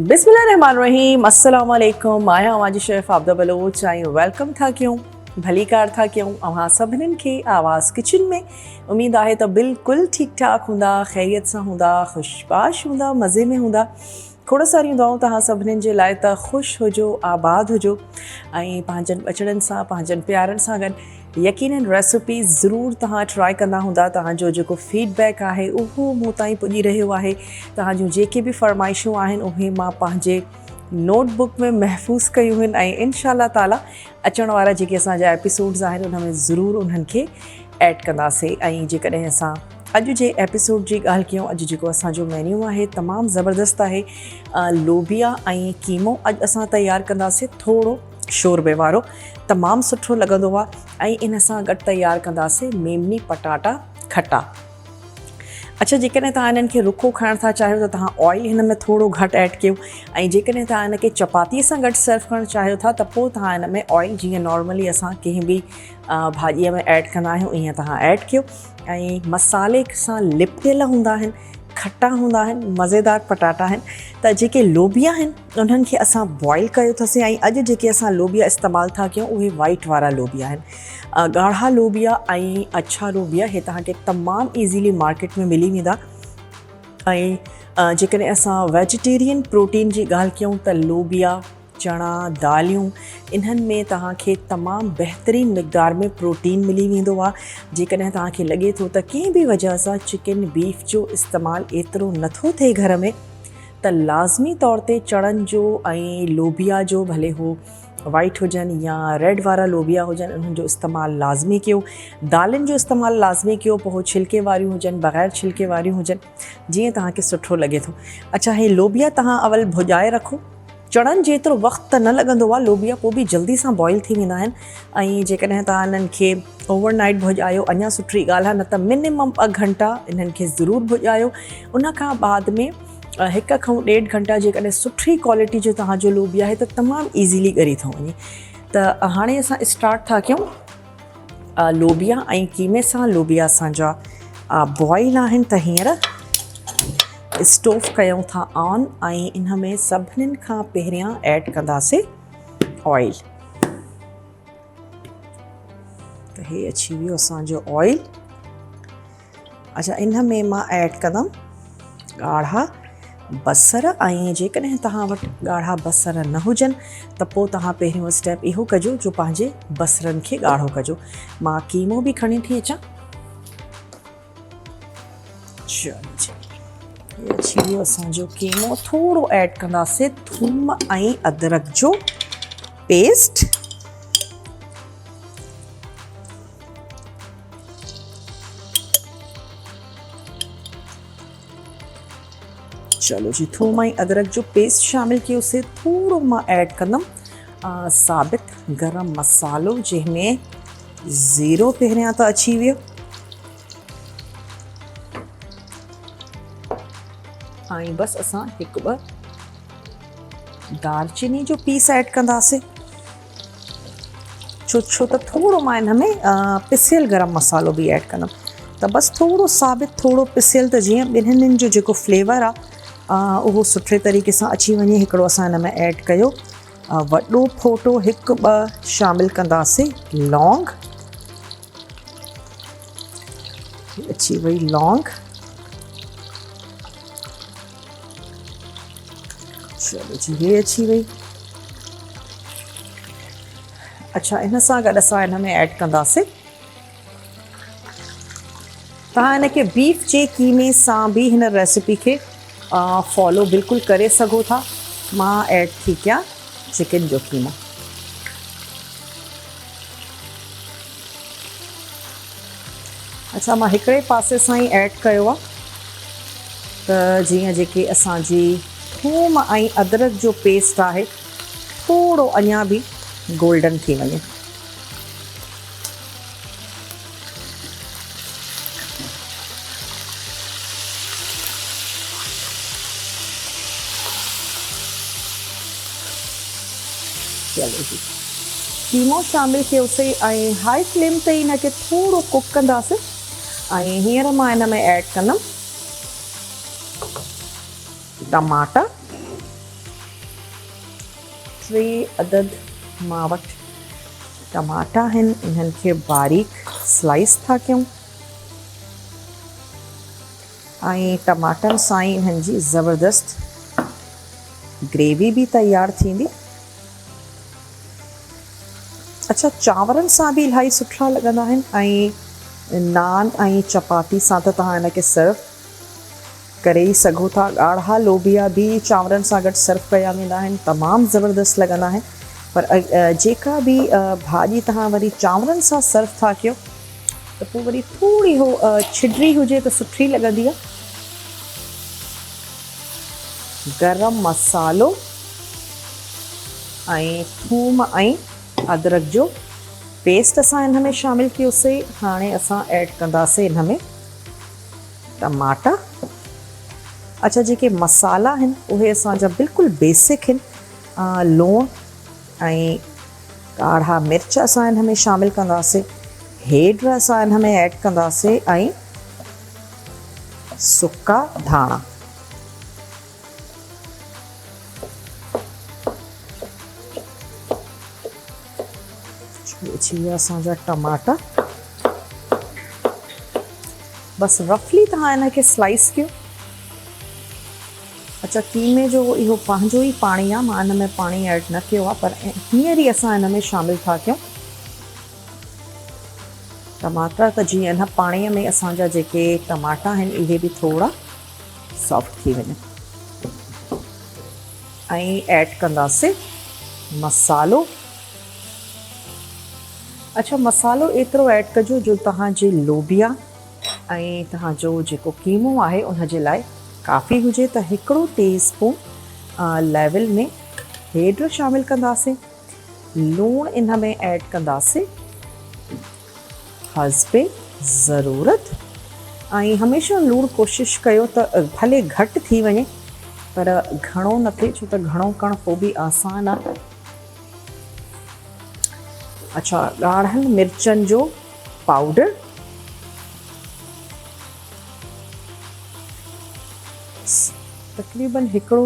बिस्मिल्लाहिर्रहमानिर्रहीम, अस्सलाम वालेकुम। माया आवाज़ी chef Abida Baloch I welcome था क्यों भली कार था क्यों अवां सभिनीनि खे आवाज़ किचन में। उम्मीद आहे त बिल्कुलु ठीक ठाक हूंदा, ख़ैरियत सां हूंदा, ख़ुशबाश हूंदा, मज़े में हूंदा। खोड़ सारियूं दुआऊं तव्हां सभिनीनि जे लाइ त ख़ुशि हुजो, आबाद हुजो ऐं पंहिंजनि ॿचड़नि सां, पंहिंजनि प्यारनि सां गॾु यकीनन रेसिपी ज़रूरु तव्हां ट्राई कंदा हूंदा। तव्हांजो जेको फीडबैक आहे उहो मूं ताईं पुॼी रहियो आहे। तव्हांजूं जेके बि फ़रमाइशूं आहिनि उहे मां पंहिंजे नोटबुक में महफ़ूज़ कयूं आहिनि ऐं इंशाअल्लाह ताला अचण वारा जेके असांजा एपिसोड्स आहिनि उन में ज़रूरु उन्हनि खे ऐड कंदासीं। ऐं जेकॾहिं असां अॼु जे एपिसोड जी ॻाल्हि कयूं, अॼु जेको असांजो मेन्यू आहे तमामु ज़बरदस्त आहे। लोबिया ऐं कीमो अॼु असां तयारु कंदासीं, थोरो शोरबे वारो, तमामु सुठो लॻंदो आहे। ऐं इन सां गॾु तयारु कंदासीं मेमनी पटाटा खटा। अच्छा, जेकॾहिं तव्हां इन्हनि खे रुखो खाइणु था चाहियो त तव्हां ऑयल हिन में थोरो घटि ऐड कयो ऐं जेकॾहिं तव्हां इन खे चपातीअ सां गॾु सर्व करणु चाहियो था त पोइ तव्हां इन में ऑयल जीअं नॉर्मली असां कंहिं बि भाॼीअ में ऐड कंदा आहियूं ईअं तव्हां ऐड कयो। ऐं मसाले सां लिपटियल हूंदा आहिनि, खटा हूंदा आहिनि, मज़ेदार पटाटा आहिनि। त जेके लोबिया आहिनि उन्हनि खे असां बॉइल कयो अथसीं ऐं अॼु जेके असां लोबिया इस्तेमालु था कयूं उहे वाइट वारा लोबिया आहिनि। ॻाढ़ा लोबिया ऐं अछा लोबिया हे तव्हांखे तमामु ईज़ीली मार्केट में मिली वेंदा। ऐं जेकॾहिं असां वेजिटेरियन प्रोटीन जी ॻाल्हि कयूं त लोबिया, चणा, दालियूं इन्हनि में तव्हांखे तमामु बहितरीनु मिक़दार में प्रोटीन मिली वेंदो आहे। जेकॾहिं तव्हांखे लॻे थो त कंहिं बि वजह सां चिकन बीफ जो इस्तेमालु एतिरो नथो थिए घर में त लाज़मी तौर ते चणनि जो ऐं लोबिया जो, भले हो वाइट हुजनि या रेड वारा लोबिया हुजनि, उन्हनि जो इस्तेमालु लाज़मी कयो। दालियुनि जो इस्तेमालु लाज़मी कयो, पोइ हो छिलके वारियूं हुजनि, बग़ैर छिलके वारियूं हुजनि, जीअं तव्हांखे सुठो लॻे थो। अच्छा, हे लोबिया तव्हां अवल भुॼाए रखो। चणनि जेतिरो वक़्तु त न लॻंदो आहे, लोबिया पोइ बि जल्दी सां बॉइल थी वेंदा आहिनि। ऐं जेकॾहिं तव्हां इन्हनि खे ओवरनाइट भुॼायो अञा सुठी ॻाल्हि आहे, न त मिनिमम 2 घंटा इन्हनि खे ज़रूरु भुॼायो। उन खां बाद में 1 खां 1.5 घंटा जेकॾहिं सुठी क्वालिटी जो तव्हांजो लोबिया आहे त तमामु ईज़ीली ॻरी थो वञे। त हाणे असां स्टार्ट था कयूं लोबिया ऐं कीमे सां। लोबिया असांजा बॉइल आहिनि त हींअर स्टोव कयूं था ऑन ऐं इन में सभिनीनि खां पहिरियां ऐड कंदासीं ऑयल। त हे अची वियो असांजो ऑयल। अच्छा, इन में मां ऐड कंदमि ॻाढ़ा बसर। ऐं जेकॾहिं तव्हां वटि ॻाढ़ा बसर न हुजनि त पोइ तव्हां पहिरियों स्टेप इहो कजो जो पंहिंजे बसरनि खे ॻाढ़ो कजो। मां कीमो बि खणी थी अचां। चलो जी, ये अची वियो असांजो कीमो। थोरो ऐड कंदासीं थूम ऐं अदरक जो पेस्ट। चलो जी, थूम ऐं अदरक जो पेस्ट शामिल कयोसीं। थोरो मां ऐड कंदमि साबित गरम मसालो, जंहिंमें 0 पहिरियां त अची वियो। ऐं बसि असां 1-2 दालचीनी जो पीस ऐड कंदासीं। छो त थोरो मां इन में पिसियल गरम मसालो बि ऐड कंदमि। त बसि थोरो साबित, थोरो पिसियल, त जीअं ॿिन्हिनि जो जेको फ्लेवर आहे उहो सुठे तरीक़े सां अची वञे। हिकिड़ो असां हिन में ऐड कयो वॾो फोटो, 1-2 शामिल कंदासीं लौंग। अची वई लौंग। चलो जी, ये अची वई। अच्छा, इन सां गॾु असां इन में ऐड कंदासीं, तव्हां इन खे बीफ जे कीमे सां बि हिन रेसिपी खे फॉलो बिल्कुलु करे सघो था। मां ऐड थी कयां चिकन जो कीमा। अच्छा, मां हिकिड़े पासे सां ई ऐड कयो आहे त जीअं जेके असांजी थूम ऐं अदरक जो पेस्ट आहे थोरो अञा बि गोल्डन थी वञे। चलो जी, कीमो शामिल कयोसीं ऐं हाई फ्लेम ते इन खे थोरो कुक कंदासीं। ऐं हींअर मां इन में ऐड कंदमि टमाटा 3 अदद मां वटि टमाटा आहिनि, इन्हनि खे बारीक स्लाइस था कयूं ऐं टमाटनि सां ई इन्हनि जी ज़बरदस्त ग्रेवी बि तयारु थींदी। अच्छा, चांवरनि सां बि इलाही सुठा लॻंदा आहिनि ऐं नान ऐं चपाती सां त तव्हां हिनखे सर्व करे ई सघो था। ॻाढ़ा लोबिया बि चांवरनि सां गॾु सर्व कया वेंदा आहिनि, तमामु ज़बरदस्त लॻंदा आहिनि। पर जेका बि भाॼी तव्हां वरी चांवरनि सां सर्व था कयो त पोइ वरी थोरी हो छिडरी हुजे त सुठी लॻंदी आहे। गरम मसालो ऐं थूम ऐं अदरक जो पेस्ट असां हिन में शामिलु कयोसीं। हाणे असां ऐड कंदासीं हिन में टमाटा। अच्छा, जेके मसाला आहिनि उहे असांजा बिल्कुलु बेसिक आहिनि। लूणु ऐं ॻाढ़ा मिर्च असां हिन में शामिलु कंदासीं, हेड असां हिन में ऐड कंदासीं ऐं सुका धाणा। अची विया असांजा टमाटा। बसि रफली तव्हां हिनखे स्लाइस कयो। अच्छा, कीमे जो इहो पंहिंजो ई पाणी आहे, मां हिन में पाणी ऐड न कयो आहे, पर हींअर ई असां हिन में शामिलु था कयूं टमाटा, त जीअं हिन पाणीअ में असांजा जेके टमाटा आहिनि इहे बि थोरा सॉफ्ट थी वञनि। ऐं ऐड कंदासीं मसालो। अच्छा, मसालो एतिरो ऐड कजो जो तव्हांजे लोबिया ऐं तव्हांजो जेको कीमो आहे उन जे लाइ काफ़ी हुजे। त हिकिड़ो टीस्पून लेवल में हेड शामिलु कंदासीं। लूणु इन में ऐड कंदासीं हस्बे ज़रूरत। ऐं हमेशह लूणु कोशिशि कयो त भले घटि थी वञे पर घणो न थिए, छो त घणो करणु पोइ बि आसान आहे। अच्छा, ॻाढ़नि मिर्चनि जो पाउडर, तक़रीबन हिकिड़ो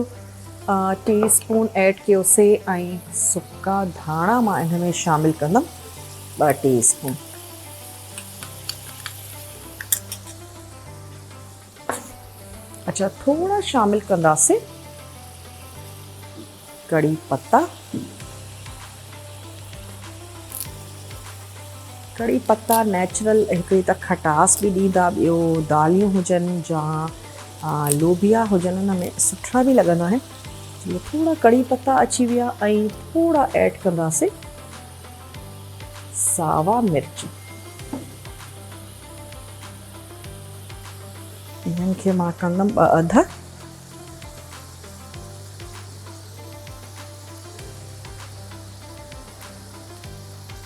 टीस्पून ऐड कयोसीं ऐं सुका धाणा मां हिन में शामिलु कंदमि 2 टीस्पून। अच्छा, थोड़ा शामिलु कंदासीं कड़ी पत्ता। कड़ी पत्ता नेचुरल हिकिड़ी त खटास बि ॾींदा, ॿियो दालियूं हुजनि या लोबिया हुजनि हुन में सुठा बि लॻंदा आहिनि। थोड़ा कड़ी पत्ता अची विया ऐं थोड़ा ऐड कंदासीं सावा मिर्च। इन्हनि खे मां कंदमि 2 अध।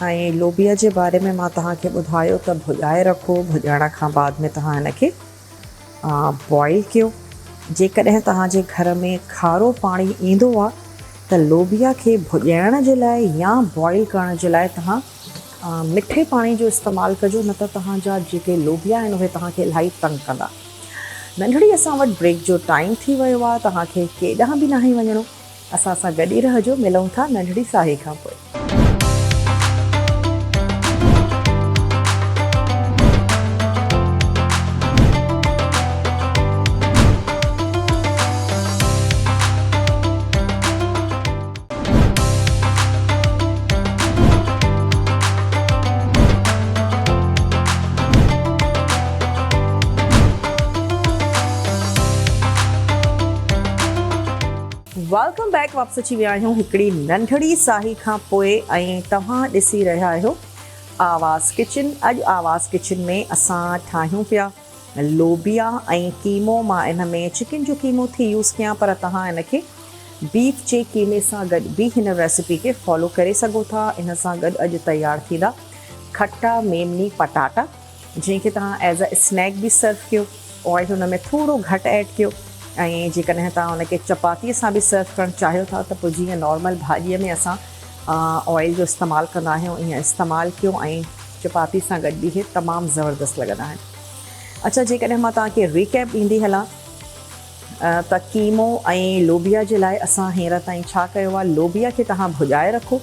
ऐं लोबिया जे बारे में मां तव्हांखे ॿुधायो त भुॼाए रखो, भुॼाइण खां बाद में तव्हां हिनखे बॉइल कयो। जेकॾहिं तव्हांजे घर में खारो पाणी ईंदो आहे त लोबिया खे भुॼाइण जे लाइ या बॉइल करण जे लाइ तव्हां मिठे पाणी जो इस्तेमालु कजो, न त तव्हांजा जेके लोबिया आहिनि उहे तव्हांखे इलाही तंग कंदा। नंढड़ी असां वटि ब्रेक जो टाइम थी वियो आहे, तव्हांखे केॾांहुं बि नाहे वञिणो, असां सां गॾु ई रहिजो। मिलूं था नंढड़ी साहे खां पोइ। Welcome back. वापसि अची विया आहियूं हिकिड़ी नंढड़ी साही खां पोइ ऐं तव्हां ॾिसी रहिया आहियो आवाज़ किचन। अॼु आवाज़ किचन में असां ठाहियूं पिया लोबिया ऐं कीमो। मां इन में चिकन जो कीमो थी यूज़ कयां, पर तव्हां इनखे बीफ जे कीमे सां गॾु बि हिन रेसिपी खे फॉलो करे सघो था। इन सां गॾु अॼु तयारु थींदा खटा मेमनी पटाटा, जंहिंखे तव्हां एज़ अ स्नैक बि सर्व कयो। ऑयल हुन में थोरो घटि ऐड कयो ऐं जेकॾहिं तव्हां हुनखे चपातीअ सां बि सर्व करणु चाहियो था त पोइ जीअं नॉर्मल भाॼीअ में असां ऑयल जो इस्तेमालु कंदा आहियूं ईअं इस्तेमालु कयो ऐं चपाती सां गॾु बि इहे तमामु ज़बरदस्त लॻंदा आहिनि। अच्छा, जेकॾहिं मां तव्हांखे रिकैप ॾींदी हलां त कीमो ऐं लोबिया जे लाइ असां हींअर ताईं छा कयो आहे, लोबिया खे तव्हां भुॼाए रखो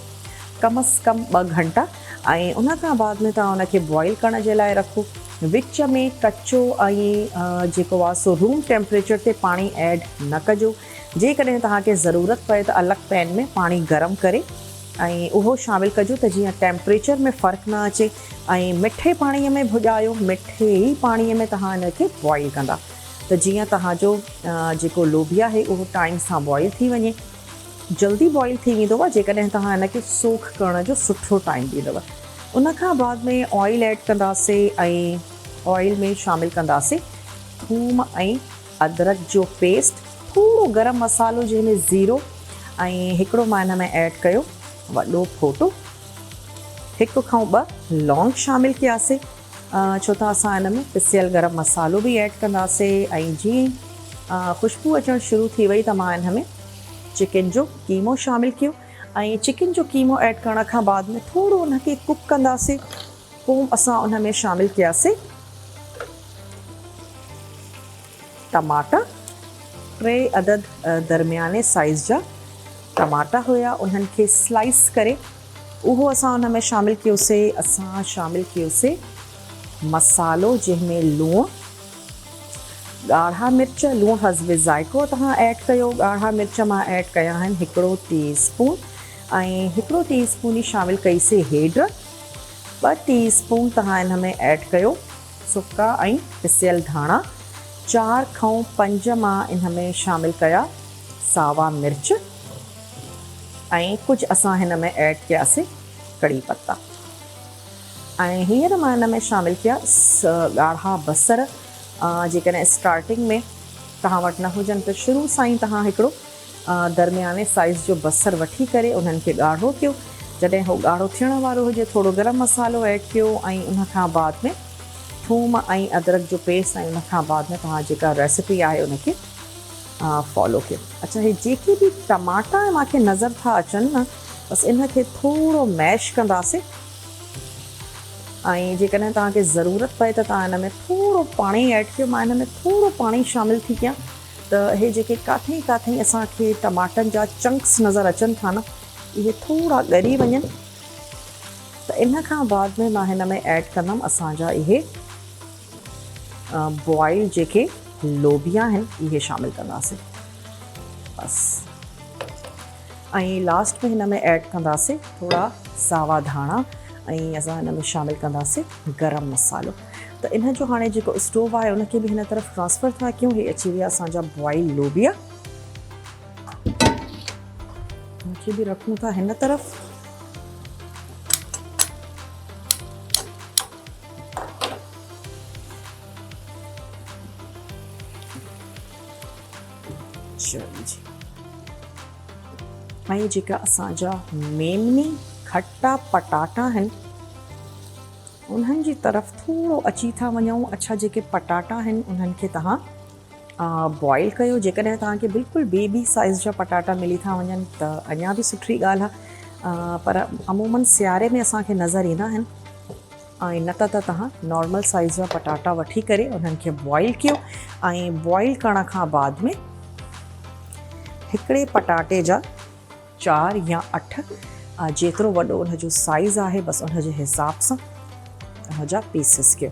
कम से कम 2 घंटा ऐं उन खां बाद में तव्हां उनखे बॉइल करण जे लाइ रखो। विच में कचो ऐं जेको आहे सो रूम टेम्परेचर ते पाणी ऐड न कजो। जेकॾहिं तव्हांखे ज़रूरत पए त अलॻि पैन में पाणी गरम करे ऐं उहो शामिलु कजो त जीअं टेम्परेचर में फ़र्क़ु न अचे। ऐं मिठे पाणीअ में भुॼायो, मिठे ई पाणीअ में तव्हां इनखे बॉइल कंदा त जीअं तव्हांजो जेको लोबिया आहे उहो टाइम सां बॉइल थी वञे, जल्दी बॉइल थी वेंदो आहे जेकॾहिं तव्हां इनखे सोख करण जो सुठो टाइम ॾींदव। उन खां बाद में ऑयल ऐड कंदासीं ऐं ऑयल में शामिलु कंदासीं थूम ऐं अदरक जो पेस्ट, थोरो गरम मसालो जंहिंमें ज़ीरो ऐं हिकिड़ो मां हिन में ऐड कयो वॾो फोटो, 1 खां 2 लौंग शामिलु कयासीं छो त असां हिन में पिसियल गरम मसालो बि ऐड कंदासीं। ऐं जीअं ख़ुशबू अचणु शुरू थी वई त मां हिन में चिकन जो कीमो शामिलु कयो ऐं चिकन जो कीमो ऐड करण खां बाद में थोरो उनखे कुक कंदासीं। पोइ असां उन में शामिलु कयासीं टमाटा, 3 अदद दरमियाने साइज़ जा टमाटा हुया, उन्हनि खे स्लाइस करे उहो असां उन में शामिलु कयोसीं। असां शामिलु कयोसीं मसालो जंहिंमें लूणु, ॻाढ़ा मिर्च, लूणु हज़्बे ज़ाइक़ो तव्हां ऐड कयो। ॻाढ़ा मिर्च मां ऐड कया आहिनि 1 टीस्पून ऐं 1 टीस्पून ई शामिलु कईसीं हेड, 2 टीस्पून तव्हां हिन में ऐड कयो सुका ऐं पिसियल धाणा, 4 खां 5 मां इन में शामिलु कया सावा मिर्च ऐं कुझु असां हिन में ऐड कयासीं कड़ी पत्ता। ऐं हींअर मां हिन में शामिलु कया ॻाढ़ा बसर। जेकॾहिं स्टार्टिंग में तव्हां वटि न हुजनि त शुरू सां ई तव्हां हिकिड़ो दरमियाने साइज़ जो बसर वठी करे उन्हनि खे ॻाढ़ो कयो। जॾहिं उहो ॻाढ़ो थियण वारो हुजे थोरो गरम मसालो ऐड कयो ऐं उन खां बाद में थूम ऐं अदरक जो पेस्ट ऐं उन खां बाद में तव्हां जेका रेसिपी आहे उनखे फॉलो कयो। अच्छा, हे जेके बि टमाटा मूंखे नज़र था अचनि न, बसि इनखे थोरो मैश कंदासीं ऐं जेकॾहिं तव्हांखे ज़रूरत पए त तव्हां हिन में थोरो पाणी ऐड कयो। मां हिन में थोरो पाणी शामिलु थी कयां त हे जेके काथे काथे असांखे टमाटनि जा चंक्स नज़र अचनि था न, इहे थोरा ॻरी वञनि त इन खां बाद में मां हिन में ऐड कंदमि असांजा इहे बॉइल जेके लोबिया आहिनि इहे शामिलु कंदासीं बसि। ऐं लास्ट में हिन में ऐड कंदासीं थोरा सावा धाणा ऐं असां हिन में शामिलु कंदासीं गरम मसालो। त इन जो हाणे जेको स्टोव आहे उनखे बि हिन तरफ़ ट्रांसफ़र था कयूं। हे अची विया असांजा बॉइल लोबिया, उनखे बि रखूं था हिन तरफ़। चलो जी, ऐं जेका असांजा मेमनी खट्टा पटाटा आहिनि उन्हनि जी तरफ़ थोरो अची था वञूं। अच्छा, जेके पटाटा आहिनि उन्हनि खे तव्हां बॉइल कयो। जेकॾहिं तव्हांखे बिल्कुलु बेबी साइज़ जा पटाटा मिली था वञनि त अञा बि सुठी ॻाल्हि आहे, पर अमूमन सियारे में असांखे नज़र ईंदा आहिनि। ऐं न त तव्हां नॉर्मल साइज़ जा पटाटा वठी करे उन्हनि खे बॉइल कयो ऐं बॉइल करण खां बाद में हिकिड़े पटाटे जा 4 या 8 जेतिरो वॾो उनजो साइज़ आहे बसि उनजे हिसाब सां तव्हांजा पीसिस कयो।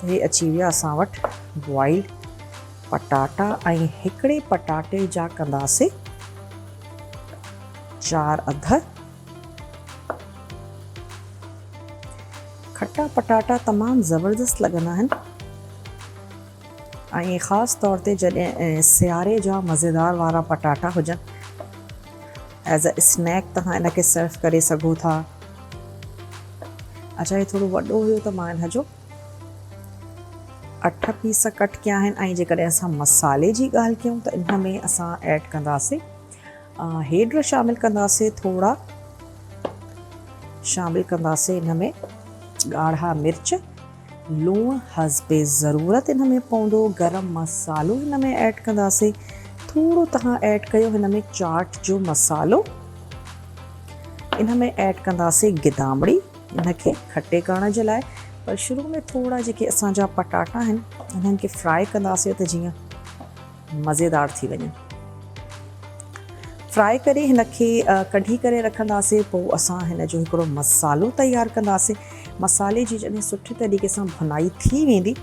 हे अची विया असां वटि बॉइल पटाटा ऐं हिकिड़े पटाटे जा कंदासीं 4 अध। खट्टा पटाटा तमामु ज़बरदस्त लॻंदा आहिनि ऐं ख़ासि तौर ते जॾहिं सियारे जा मज़ेदार वारा पटाटा हुजनि, एज़ अ स्नैक तव्हां इनखे सर्व करे सघो था। अच्छा, हे थोरो वॾो हुयो त मां हिन जो 8 पीस कट कया आहिनि। ऐं जेकॾहिं असां मसाले जी ॻाल्हि कयूं त इन में असां ऐड कंदासीं हेड शामिलु कंदासीं, थोरा शामिलु कंदासीं इन में ॻाढ़ा मिर्च, लूणु हज़्बे ज़रूरत इन में पवंदो, गरम मसालो हिन में ऐड कंदासीं, थोरो तव्हां ऐड कयो हिन में चाट जो मसालो, इन में ऐड कंदासीं गिदामड़ी इनखे खटे करण जे लाइ। पर शुरू में थोरा जेके असांजा पटाटा आहिनि उन्हनि खे फ्राई कंदासीं त जीअं मज़ेदार थी वञनि। फ्राई करे हिन खे कढी करे रखंदासीं। पोइ असां हिन जो हिकिड़ो मसालो तयारु कंदासीं। मसाले जी जॾहिं सुठी तरीक़े सां भुनाई थी वेंदी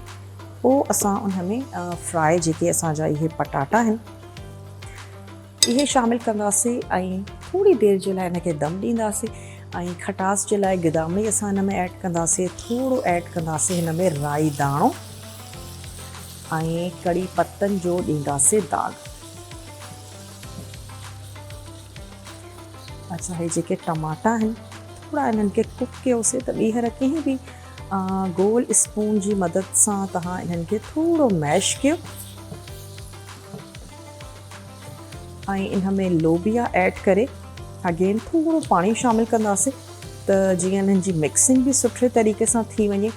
पोइ असां उन में फ्राई जेके असांजा इहे पटाटा आहिनि इहे शामिलु कंदासीं ऐं थोरी देरि जे लाइ हिन खे दम ॾींदासीं। ऐं खटास जे लाइ गिदामिड़ी असां हिन में ऐड कंदासीं। थोरो ऐड कंदासीं हिन में राई दाणो ऐं कड़ी पत्तनि जो ॾींदासीं दाग। अच्छा, हे जेके टमाटा आहिनि थोरा इन्हनि खे कुक कयोसीं त ॿीहर कंहिं बि गोल स्पून जी मदद सां तव्हां इन्हनि खे थोरो मैश कयो ऐं इन में लोबिया ऐड करे अगेन थोरो पाणी शामिलु कंदासीं त जीअं इन्हनि जी मिक्सिंग बि सुठे तरीक़े सां थी वञे।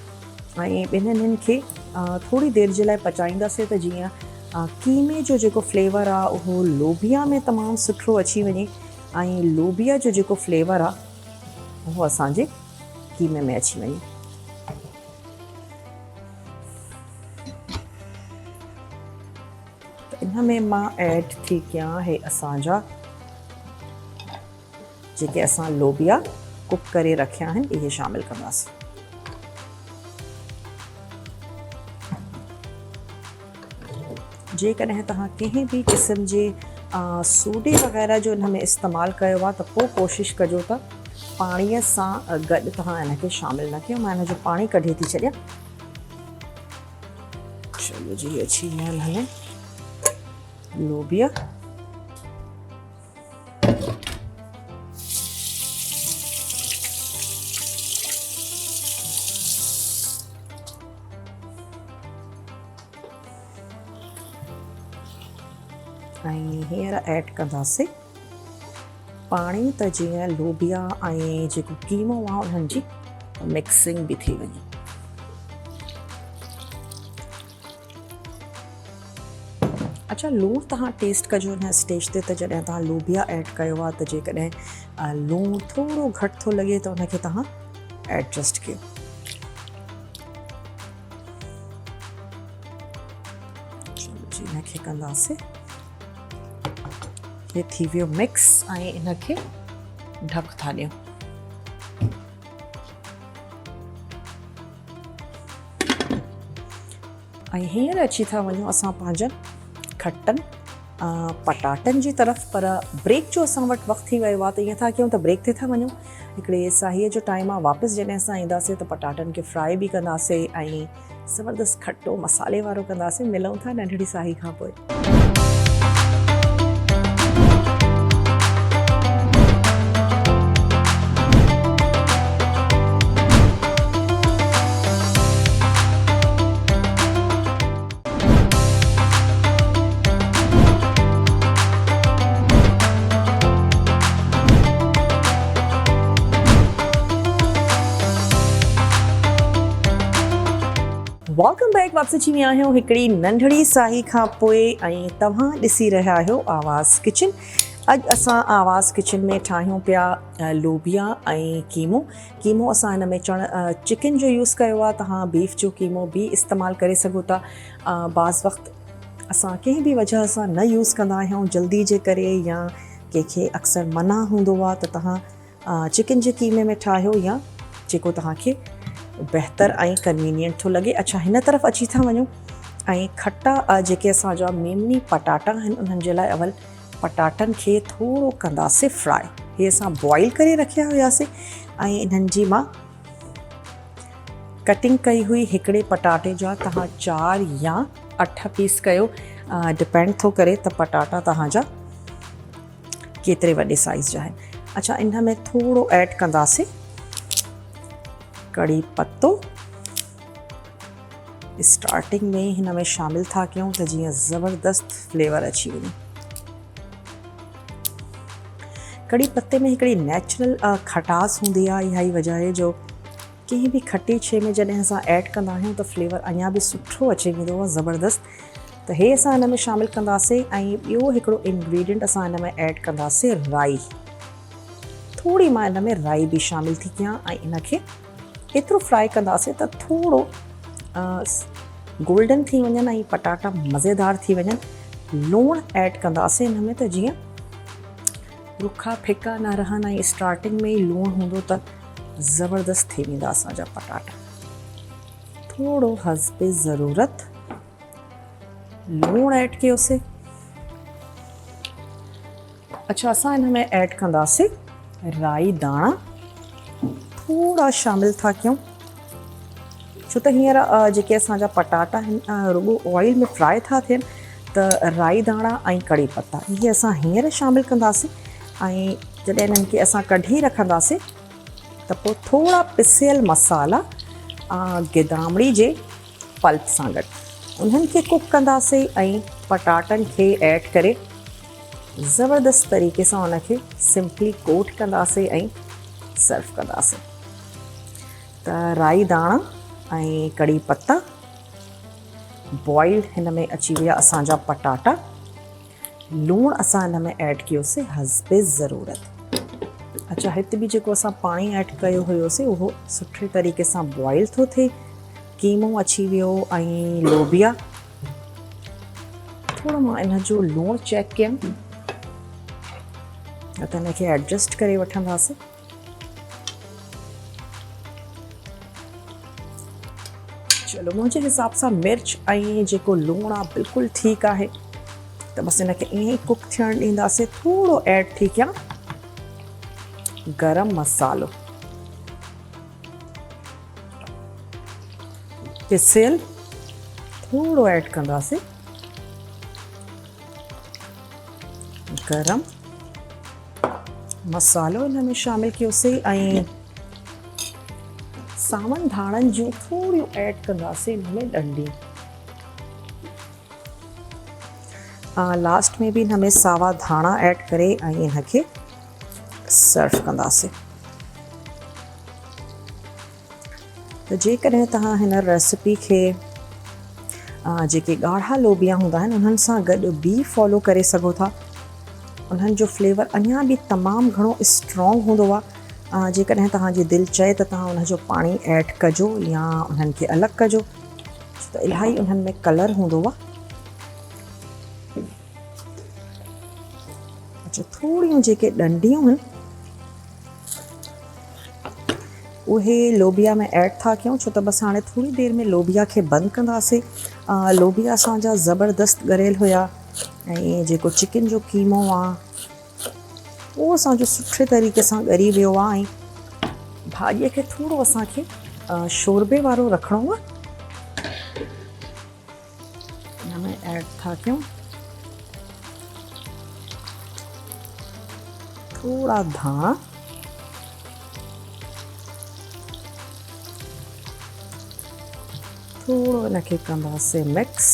ऐं ॿिन्हिनि खे थोरी देरि जे लाइ पचाईंदासीं त जीअं कीमे जो जेको फ्लेवर आहे उहो लोबिया में तमामु सुठो अची वञे ऐं लोबिया जो जेको फ्लेवर आहे उहो असांजे कीमे में अची वञे। त इन में मां ऐड थी कयां हे असांजा जेके असां लोबिया कुक करे रखिया आहिनि इहे शामिलु कंदासीं। जेकॾहिं तव्हां कंहिं बि क़िस्म जे सोडे वग़ैरह जो इन में इस्तेमालु कयो आहे त पोइ कोशिशि कजो त पाणीअ सां गॾु तव्हां इन खे शामिलु न कयो। मां इन जो पाणी कढी थी छॾियां। चलो जी, अची विया आहिनि हिन लोबिया। ऐं हींअर ऐड कंदासीं पाणी त जीअं लोबिया ऐं जेको कीमो आहे उन्हनि जी मिक्सिंग बि थी वञे। अच्छा, लूणु तव्हां टेस्ट कजो हिन स्टेज ते त जॾहिं तव्हां लोबिया ऐड कयो आहे त जेकॾहिं लूणु थोरो घटि थो लॻे त उनखे तव्हां एडजस्ट कयो। चलो जी, हिनखे कंदासीं। हे थी वियो मिक्स ऐं इन खे ढक था ॾियूं। ऐं हींअर अची था वञूं असां पंहिंजनि खटनि पटाटनि जी तरफ़। पर ब्रेक जो असां वटि वक़्तु थी वियो आहे त ईअं था कयूं त ब्रेक ते था वञूं। हिकिड़े साहीअ जो टाइम आहे। वापसि जॾहिं असां ईंदासीं त पटाटनि खे फ्राई बि कंदासीं ऐं ज़बरदस्त खटो मसाले वारो कंदासीं। मिलूं था नंढड़ी साही खां पोइ। Welcome back. वापसी अची विया आहियूं हिकिड़ी नंढड़ी साही खां पोइ ऐं तव्हां ॾिसी रहिया आहियो आवाज़ किचन। अॼु असां आवाज़ किचन में ठाहियूं पिया लोबिया ऐं कीमो असां हिन में चिकन जो यूज़ कयो आहे। तव्हां बीफ जो कीमो बि इस्तेमालु करे सघो था। बाज़ वक़्तु असां कंहिं बि वजह सां न यूज़ कंदा आहियूं, जल्दी जे करे या कंहिंखे अक्सर मना हूंदो आहे त तव्हां चिकन जे कीमे में ठाहियो या जेको तव्हांखे बहितर ऐं कन्वीनियंट थो लॻे। अच्छा, हिन तरफ़ अची था वञूं ऐं खटा जेके असांजा मेनली पटाटा आहिनि उन्हनि जे लाइ अवल पटाटनि खे थोरो कंदासीं फ्राई। हे असां बॉइल करे रखिया हुयासीं ऐं इन्हनि जी मां कटिंग कई हुई। हिकिड़े पटाटे जा तव्हां 4 या 8 पीस कयो, डिपेंड थो करे त पटाटा तव्हांजा केतिरे वॾे साइज़ जा आहिनि। अच्छा, इन में थोरो ऐड कंदासीं कड़ी पत्तो। स्टार्टिंग में हिन में शामिलु था कयूं त जीअं ज़बरदस्त फ्लेवर अची वञे। कड़ी पत्ते में हिकिड़ी नेचुरल खटास हूंदी आहे। इहा ई वजह आहे जो कंहिं बि खटी शइ में जॾहिं असां ऐड कंदा आहियूं त फ्लेवर अञा बि सुठो अची वेंदो आहे, ज़बरदस्त। त हे असां हिन में शामिलु कंदासीं ऐं ॿियो हिकिड़ो इंग्रेडिएंट असां हिन में ऐड कंदासीं राई। थोरी मां हिन में राई बि शामिलु थी कयां ऐं इन खे एतिरो फ्राई कंदासीं त थोरो गोल्डन थी वञनि ऐं पटाटा मज़ेदार थी वञनि। लूणु ऐड कंदासीं हिन में त जीअं रुखा फिका न रहनि ऐं स्टार्टिंग में ई लूणु हूंदो त ज़बरदस्त थी वेंदा असांजा पटाटा। थोरो हस्बे ज़रूरत लूणु ऐड कयोसीं। अच्छा, असां हिन में ऐड कंदासीं राई दाणा, थोड़ा शामिल था कयूं छो त हींअर जेके असांजा पटाटा आहिनि रुॻो ऑयल में फ्राई था थियनि त राई दाणा ऐं कड़ी पत्ता इहे असां हींअर शामिल कंदासीं ऐं जॾहिं इन्हनि खे असां कढी रखंदासीं त पोइ थोड़ा पिसियल मसाला गिदामड़ी जे पल्प सां गॾु उन्हनि खे कुक कंदासीं ऐं पटाटनि खे ऐड करे ज़बरदस्त तरीक़े सां उनखे सिंपली कोट कंदासीं ऐं सर्व कंदासीं। त राई दाणा ऐं कड़ी पत्ता बॉइल हिन में अची विया असांजा पटाटा। लूणु असां हिन में ऐड कयोसीं हस्बे ज़रूरत। अच्छा, हिते बि जेको असां पाणी ऐड कयो हुयोसीं उहो सुठे तरीक़े सां बॉइल थो थिए। कीमो अची वियो ऐं लोबिया। थोरो मां इन जो लूणु चेक कयमि न त हिनखे एडजस्ट करे वठंदासीं। चलो, मुंहिंजे हिसाब सां मिर्च ऐं जेको लूणु आहे बिल्कुलु ठीकु आहे त बसि हिनखे ईअं ई कुक थियणु ॾींदासीं। थोरो ऐड थी कयां गरम मसालो, पिसियल थोरो ऐड कंदासीं गरम मसालो हिन में शामिल कयोसीं ऐं सावन धाणनि जूं थोड़ियूं ऐड कंदासीं हिन में डंडियूं। लास्ट में भी हिन में सावा धाणा ऐड करे ऐं हिनखे सर्व कंदासीं। त जेकॾहिं तव्हां हिन रेसिपी खे जेके ॻाढ़ा लोबिया हूंदा आहिनि उन्हनि सां गॾु बि फॉलो करे सघो था। उन्हनि जो फ्लेवर अञा बि तमामु घणो स्ट्रॉन्ग हूंदो आहे। जेकॾहिं तव्हांजी दिलि चए त तव्हां उनजो पाणी ऐड कजो या उन्हनि खे अलॻि कजो छो त इलाही उन्हनि में कलर हूंदो आहे। अच्छा, थोड़ियूं जेके डंडियूं आहिनि उहे लोबिया में ऐड था कयूं छो त बसि हाणे थोड़ी देरि में लोबिया खे बंदि कंदासीं। लोबिया असांजा ज़बरदस्त ॻरियल हुया ऐं जेको चिकन जो कीमो आहे उहो असांजो सुठे तरीक़े सां ॻरी वियो आहे ऐं भाॼीअ खे थोरो असांखे शोरबे वारो रखिणो आहे। हिन में ऐड था कयूं थोड़ा धाणा, थोरो हिनखे कंदासीं मिक्स।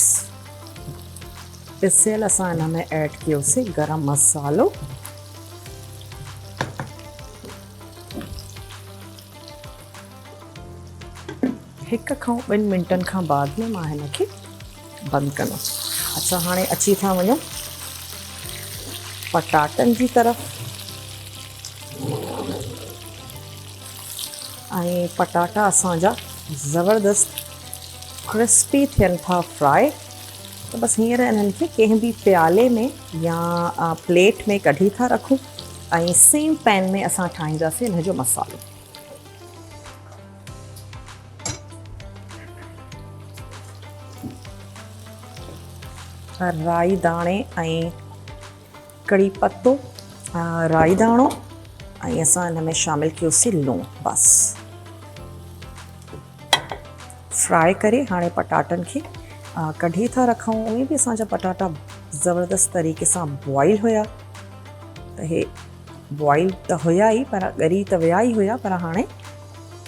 पिसियल असां हिन में ऐड कयोसीं गरम मसालो। हिकु खां 2 मिंटनि खां बाद में मां हिनखे बंदि कंदमि। अच्छा, हाणे अची था वञूं पटाटनि जी तरफ़ ऐं पटाटा असांजा ज़बरदस्त क्रिस्पी थियनि था फ्राई। त बसि हींअर इन्हनि खे कंहिं बि प्याले में या प्लेट में कढी था रखूं ऐं सेम पैन में असां ठाहींदासीं हिन जो मसालो। राई दाणे ऐं कड़ी पत्तो, राई दाणो ऐं असां हिन में शामिल कयोसीं लूणु। बसि फ्राई करे हाणे पटाटनि खे कढी था रखूं। उहे बि असांजा पटाटा ज़बरदस्त तरीक़े सां बॉइल हुया त हे बॉइल त हुया ई पर ॻरी त विया ई हुया पर हाणे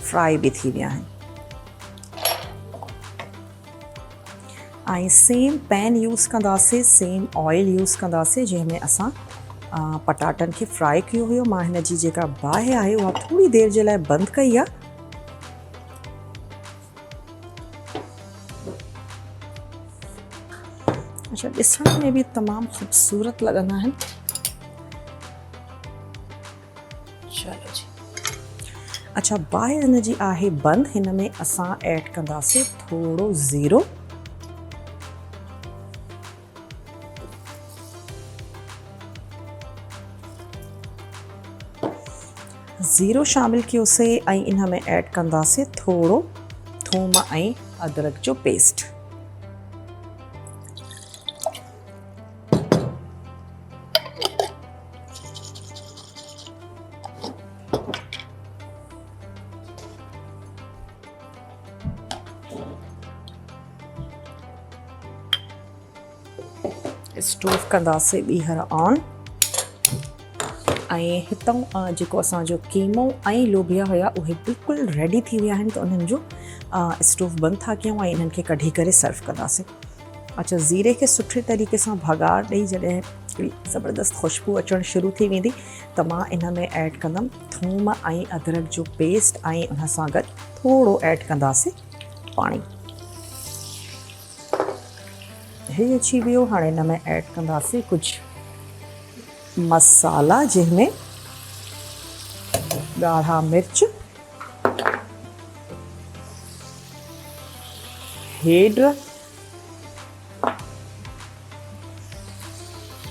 फ्राई बि थी विया आहिनि। ऐं सेम पैन यूज़ कंदासीं, सेम ऑयल यूज़ कंदासीं जंहिंमें असां पटाटनि खे फ्राई कयो हुयो। मां हिन जी जेका बाहि आहे उहा थोड़ी देरि जे लाइ बंदि कई आहे। अच्छा, ॾिसण में बि तमामु ख़ूबसूरत लॻंदा आहिनि। चलो जी, अच्छा, बाहि हिन जी आहे बंदि। हिन में असां ऐड कंदासीं थोरो ज़ीरो ज़ीरो शामिल कयोसीं ऐं इन में ऐड कंदासीं थोरो थूम ऐं अदरक जो पेस्ट। स्टोव कंदासीं ॿीहर ऑन ऐं हितां जेको असांजो कीमो ऐं लोबिया हुया उहे बिल्कुलु रेडी थी विया आहिनि, त उन्हनि जो स्टोव बंदि था कयूं ऐं इन्हनि खे कढी करे सर्व कंदासीं। अच्छा, ज़ीरे खे सुठे तरीक़े सां भगार ॾेई जॾहिं ज़बरदस्त ख़ुशबू अचणु शुरू थी वेंदी त मां इन में ऐड कंदमि थूम ऐं अदरक जो पेस्ट ऐं उन सां गॾु थोरो ऐड कंदासीं पाणी। हे अची वियो। हाणे हिन में ऐड कंदासीं कुझु मसाला, जंहिंमें ॻाढ़ा मिर्च, हेड,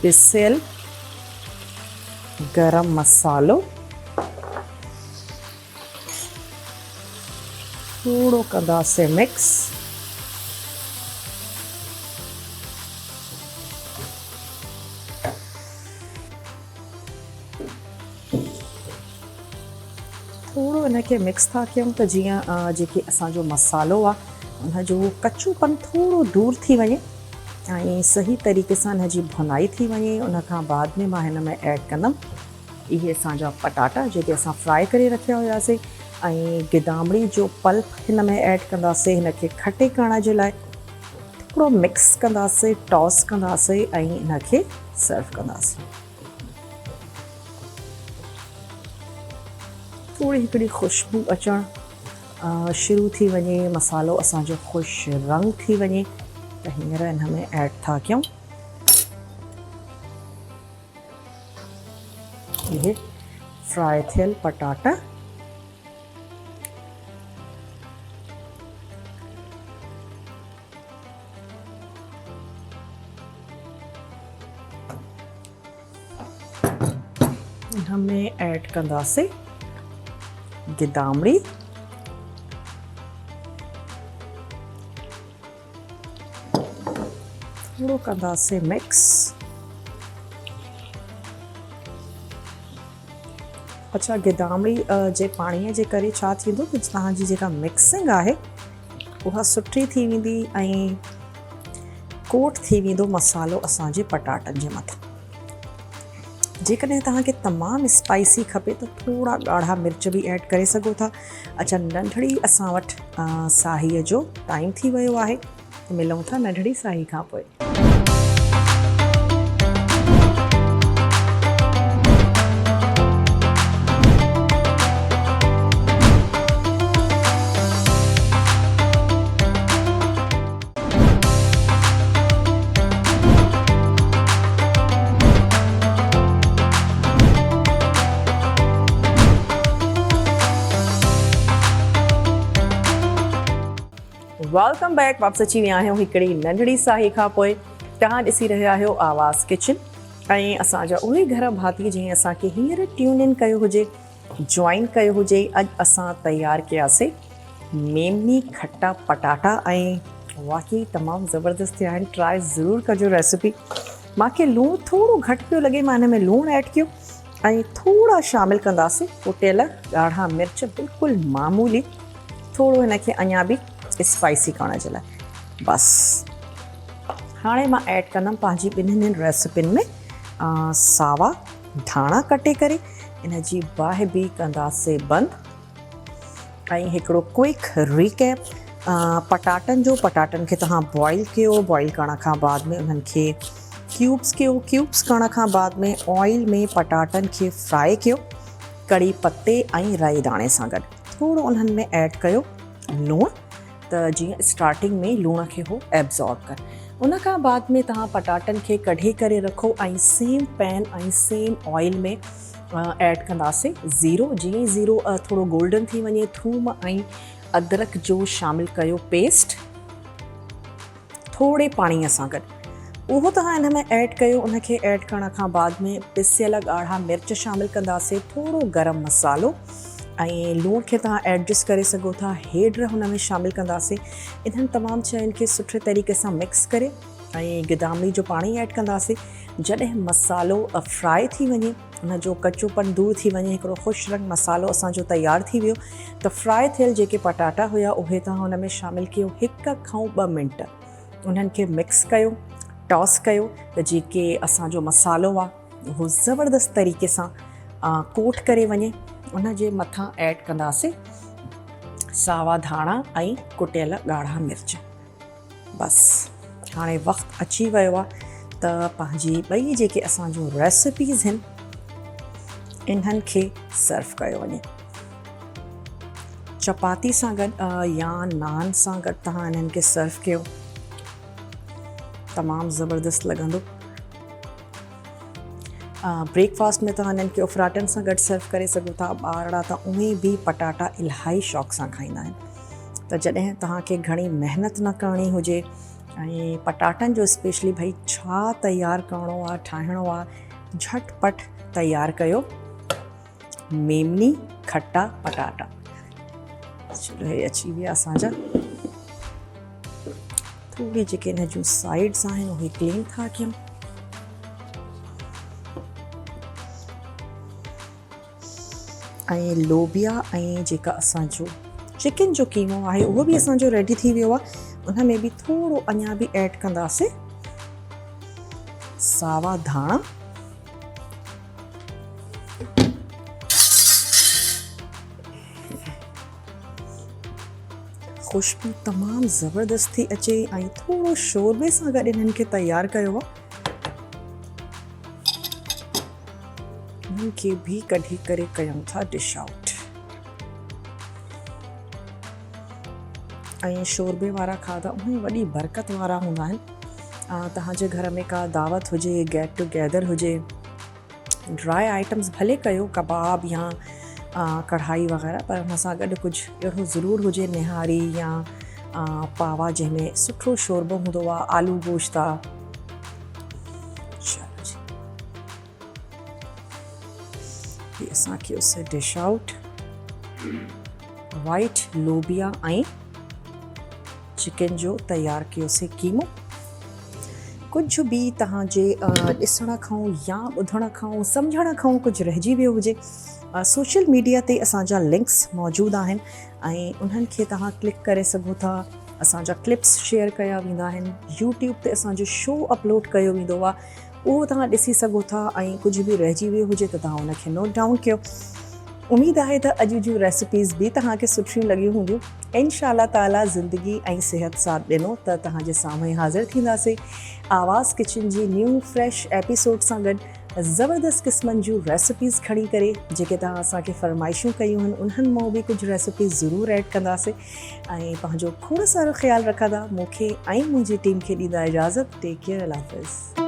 पिसियल गरम मसालो, थोरो कंदासीं मिक्स। थोरो इनखे मिक्स था कयूं त जीअं जेके असांजो मसालो आहे उनजो कचोपन थोरो दूर थी वञे ऐं सही तरीक़े सां हिनजी भुनाई थी वञे। उन खां बाद में मां हिन में ऐड कंदमि इहे असांजा पटाटा जेके असां फ्राई करे रखिया हुआसीं ऐं गिदामड़ी जो पल्प हिन में ऐड कंदासीं। हिनखे खटे करण जे लाइ थोरो मिक्स कंदासीं, टॉस कंदासीं ऐं हिनखे सर्व कंदासीं। थोड़ी हिकिड़ी ख़ुशबू अचणु शुरू थी वञे, मसालो असांजो ख़ुशि रंग थी वञे त हींअर हिन में ऐड था कयूं इहे फ्राई थियल पटाटा। हिन में ऐड कंदासीं गिदामड़ी, थोरो कंदासीं मिक्स। अच्छा, गिदामड़ी जे पाणीअ जे करे छा थींदो कि तव्हांजी जेका मिक्सिंग आहे उहा सुठी थी वेंदी ऐं कोट थी वेंदो मसालो असांजे पटाटनि जे मथां। जेकॾहिं तव्हांखे तमामु स्पाइसी खपे त थोरा ॻाढ़ा मिर्च बि ऐड करे सघो था। अच्छा, नंढड़ी असां वटि साहीअ जो टाइम थी वियो आहे, मिलूं था नंढड़ी साही खां पोइ। Welcome back. वापस अची विया आहियूं हिकिड़ी नंढड़ी साही खां पोइ। तव्हां ॾिसी रहिया आहियो आवाज़ किचन ऐं असांजा उहे घर भाती जंहिं असांखे हींअर ट्यून इन कयो हुजे, जॉइन कयो हुजे। अॼु असां तयारु कयासीं मेमनी खट्टा पटाटा ऐं वाकई तमामु ज़बरदस्त थिया आहिनि। ट्राई ज़रूरु कजो रेसिपी। मूंखे लूणु थोरो घटि पियो लॻे, मां हिन में लूणु ऐड कयो ऐं थोरा शामिलु कंदासीं कुटियल ॻाढ़ा मिर्च, बिल्कुलु मामूली, थोरो हिनखे अञा बि स्पाइसी करण जे लाइ। बसि हाणे मां ऐड कंदमि पंहिंजी ॿिन्हिनि रेसिपियुनि में सावा धाणा कटे करे। इन जी बाहि बि कंदासीं बंदि ऐं हिकिड़ो क्विक रिकैप पटाटनि जो। पटाटनि खे तव्हां बॉइल कयो, बॉइल करण खां बाद में उन्हनि खे क्यूब्स कयो, क्यूब्स करण खां बाद में ऑयल में पटाटनि खे फ्राई कयो कड़ी पत्ते ऐं राई दाणे सां गॾु। थोरो उन्हनि में ऐड कयो लूणु त जीअं स्टार्टिंग में लूण खे हो एब्ज़ॉर्ब कर। उन खां बाद में तव्हां पटाटनि खे कढी करे रखो ऐं सेम पैन ऐं सेम ऑयल में ऐड कंदासीं ज़ीरो। जीअं ज़ीरो थोरो गोल्डन थी वञे, थूम ऐं अदरक जो शामिलु कयो पेस्ट थोरे पाणीअ सां गॾु। उहो तव्हां हिन में ऐड कयो। उनखे ऐड करण खां बाद में पिसियल ॻाढ़ा मिर्च शामिलु कंदासीं, थोरो गरम मसालो ऐं लूण खे तव्हां एडजस्ट करे सघो था, हेड हुन में शामिलु कंदासीं। इन्हनि तमामु शयुनि खे सुठे तरीक़े सां मिक्स करे ऐं गिदामड़ी जो पाणी ऐड कंदासीं। जॾहिं मसालो फ्राए थी वञे, उनजो कचोपन दूर थी वञे, हिकिड़ो ख़ुशि रंग मसालो असांजो तयारु थी वियो, त फ्राए थियल जेके पटाटा हुया उहे तव्हां हुन में शामिलु कयो। 1 खां 2 मिंट उन्हनि खे मिक्स कयो, टॉस कयो, त जेके असांजो मसालो आहे उहो ज़बरदस्त तरीक़े सां कोट करे वञे। उन जे मथां ऐड कंदासीं सावा धाणा ऐं कुटियल ॻाढ़ा मिर्च। बसि हाणे वक़्तु अची वियो आहे त पंहिंजी ॿई जेके असांजो रेसिपीज़ आहिनि इन्हनि खे सर्व कयो वञे। चपाती सां गॾु या नान सां गॾु तव्हां इन्हनि खे सर्व कयो, तमामु ज़बरदस्त लॻंदो। ब्रेकफास्ट में तव्हां इन्हनि खे उफराटनि सां गॾु सर्व करे सघो था। ॿार त उहे बि पटाटा इलाही शौक़ सां खाईंदा आहिनि। त जॾहिं तव्हांखे घणी महिनत न करणी हुजे ऐं पटाटनि जो स्पेशली भई छा तयारु करिणो आहे, ठाहिणो आहे, झटपट तयारु कयो मेमनी खट्टा पटाटा। चलो हे अची विया असांजा। थोड़ी जेके इन जूं साइड्स आहिनि उहे क्लीन था कयूं। ऐं लोबिया ऐं जेका असांजो चिकन जो कीमो आहे उहो बि असांजो रेडी थी वियो आहे। उन में बि थोरो अञा बि ऐड कंदासीं सावा धाणा, खुशबू तमामु ज़बरदस्त थी अचे ऐं थोरो शोरबे सां गॾु इन्हनि खे तयारु कयो आहे। इन्हनि खे बि कढी करे कयूं था डिश आउट। ऐं शोरबे वारा खाधा उहे वॾी बरकत वारा हूंदा आहिनि। तव्हांजे घर में का दावत हुजे, गेट टुगेदर हुजे, ड्राई आइटम्स भले कयो, कबाब या कढ़ाई वग़ैरह, पर हुन सां गॾु कुझु अहिड़ो ज़रूरु हुजे, निहारी या पावा जंहिंमें सुठो शोरबो हूंदो आहे, आलू गोश्त आहे। चलो जी, ये असां कयोसीं डिश आउट। वाइट लोबिया ऐं चिकन जो तयारु कयोसीं कीमो। कुझु बि तव्हांजे ॾिसण खां या ॿुधण खां सम्झण खां कुझु रहिजी वियो हुजे, सोशल मीडिया ते असांजा लिंक्स मौजूदु आहिनि ऐं उन्हनि खे तव्हां क्लिक करे सघो था। असांजा क्लिप्स शेयर कया वेंदा आहिनि, यूट्यूब ते असांजो शो अपलोड कयो वेंदो आहे, उहो तव्हां ॾिसी सघो था। ऐं कुझु बि रहिजी वियो हुजे त तव्हां उनखे नोट डाउन कयो। उमेदु आहे त अॼु जूं रेसिपीज़ बि तव्हांखे सुठियूं लॻियूं हूंदियूं। इंशाअल्लाह ताला ज़िंदगी ऐं सिहत साथ ॾिनो त तव्हांजे साम्हूं हाज़िर थींदासीं आवाज़ किचन जी न्यू फ्रेश एपिसोड सां गॾु, ज़बरदस्त क़िस्मनि जूं रेसिपीज़ खणी करे। जेके तव्हां असांखे फरमाइशूं कयूं आहिनि उन्हनि मां बि कुझु रेसिपीज़ ज़रूरु ऐड कंदासीं। ऐं पंहिंजो खोड़ सारो ख़्यालु रखंदा। मूंखे ऐं मुंहिंजी टीम खे ॾींदा इजाज़त। टेक केयर, अल्लाह हाफ़िज़।